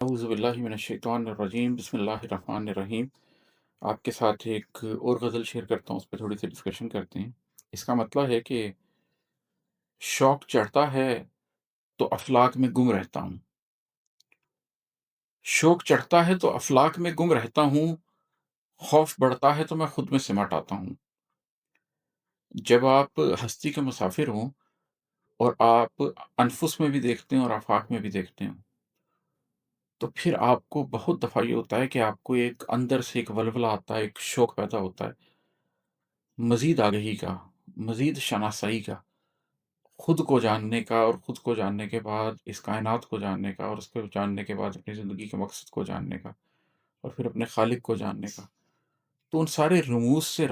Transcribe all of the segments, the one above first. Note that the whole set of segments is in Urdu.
اعوذ باللہ من الشیطان الرجیم بسم اللہ الرحمن الرحیم۔ آپ کے ساتھ ایک اور غزل شیئر کرتا ہوں، اس پہ تھوڑی سی ڈسکشن کرتے ہیں۔ اس کا مطلب ہے کہ شوق چڑھتا ہے تو افلاک میں گم رہتا ہوں، شوق چڑھتا ہے تو افلاک میں گم رہتا ہوں، خوف بڑھتا ہے تو میں خود میں سمٹ آتا ہوں۔ جب آپ ہستی کے مسافر ہوں اور آپ انفس میں بھی دیکھتے ہیں اور آفاق میں بھی دیکھتے ہیں، تو پھر آپ کو بہت دفعہ یہ ہوتا ہے کہ آپ کو ایک اندر سے ایک ولولہ آتا ہے، ایک شوق پیدا ہوتا ہے مزید آگہی کا، مزید شناسائی کا، خود کو جاننے کا، اور خود کو جاننے کے بعد اس کائنات کو جاننے کا، اور اس کو جاننے کے بعد اپنی زندگی کے مقصد کو جاننے کا، اور پھر اپنے خالق کو جاننے کا۔ تو ان سارے رموز سے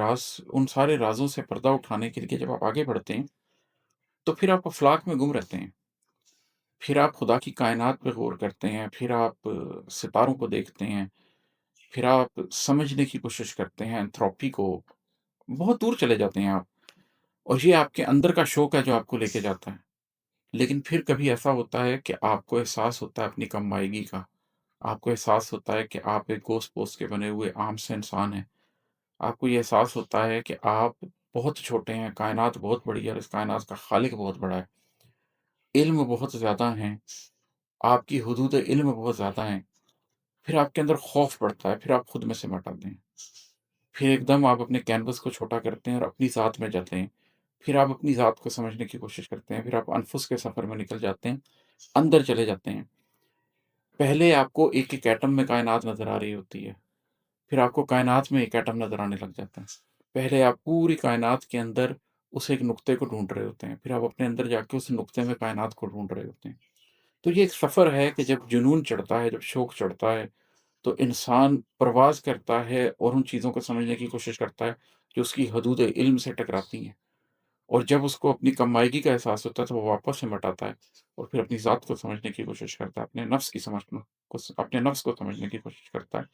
ان سارے رازوں سے پردہ اٹھانے کے لیے جب آپ آگے بڑھتے ہیں، تو پھر آپ افلاک میں گم رہتے ہیں۔ پھر آپ خدا کی کائنات پہ غور کرتے ہیں، پھر آپ ستاروں کو دیکھتے ہیں، پھر آپ سمجھنے کی کوشش کرتے ہیں انتھروپی کو، بہت دور چلے جاتے ہیں آپ، اور یہ آپ کے اندر کا شوق ہے جو آپ کو لے کے جاتا ہے۔ لیکن پھر کبھی ایسا ہوتا ہے کہ آپ کو احساس ہوتا ہے اپنی کم مائگی کا، آپ کو احساس ہوتا ہے کہ آپ ایک گوشت پوست کے بنے ہوئے عام سے انسان ہیں، آپ کو یہ احساس ہوتا ہے کہ آپ بہت چھوٹے ہیں، کائنات بہت بڑی ہے اور اس کائنات کا خالق بہت بڑا ہے، علم بہت زیادہ ہیں، آپ کی حدود علم بہت زیادہ ہیں۔ پھر آپ کے اندر خوف بڑھتا ہے، پھر آپ خود میں سمٹ آتے ہیں، پھر ایک دم آپ اپنے کینوس کو چھوٹا کرتے ہیں اور اپنی ذات میں جاتے ہیں، پھر آپ اپنی ذات کو سمجھنے کی کوشش کرتے ہیں، پھر آپ انفس کے سفر میں نکل جاتے ہیں، اندر چلے جاتے ہیں۔ پہلے آپ کو ایک ایک ایٹم میں کائنات نظر آ رہی ہوتی ہے، پھر آپ کو کائنات میں ایک ایٹم نظر آنے لگ جاتا ہے۔ پہلے آپ پوری کائنات کے اندر اس ایک نقطے کو ڈھونڈ رہے ہوتے ہیں، پھر آپ اپنے اندر جا کے اس نقطے میں کائنات کو ڈھونڈ رہے ہوتے ہیں۔ تو یہ ایک سفر ہے کہ جب جنون چڑھتا ہے، جب شوق چڑھتا ہے، تو انسان پرواز کرتا ہے اور ان چیزوں کو سمجھنے کی کوشش کرتا ہے جو اس کی حدود علم سے ٹکراتی ہیں، اور جب اس کو اپنی کم مائگی کا احساس ہوتا ہے تو وہ واپس سمٹ آتا ہے اور پھر اپنی ذات کو سمجھنے کی کوشش کرتا ہے، اپنے نفس کو سمجھنے کی کوشش کرتا ہے،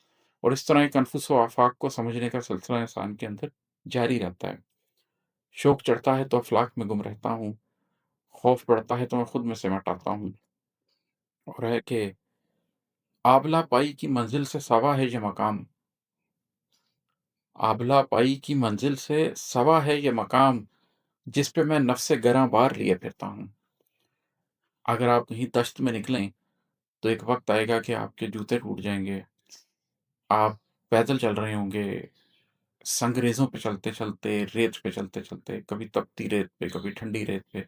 اور اس طرح ایک انفس و آفاق کو سمجھنے کا سلسلہ انسان کے اندر جاری رہتا ہے۔ شوق چڑھتا ہے تو افلاک میں گم رہتا ہوں، خوف بڑھتا ہے تو میں خود میں سمٹ آتا ہوں، اور ہے کہ آبلہ پائی کی منزل سے سوا ہے یہ مقام، آبلہ پائی کی منزل سے سوا ہے یہ مقام، جس پہ میں نفس گراں بار لیے پھرتا ہوں۔ اگر آپ کہیں دشت میں نکلیں تو ایک وقت آئے گا کہ آپ کے جوتے ٹوٹ جائیں گے، آپ پیدل چل رہے ہوں گے، سنگریزوں پہ چلتے چلتے، ریت پہ چلتے چلتے، کبھی تپتی ریت پہ، کبھی ٹھنڈی ریت پہ،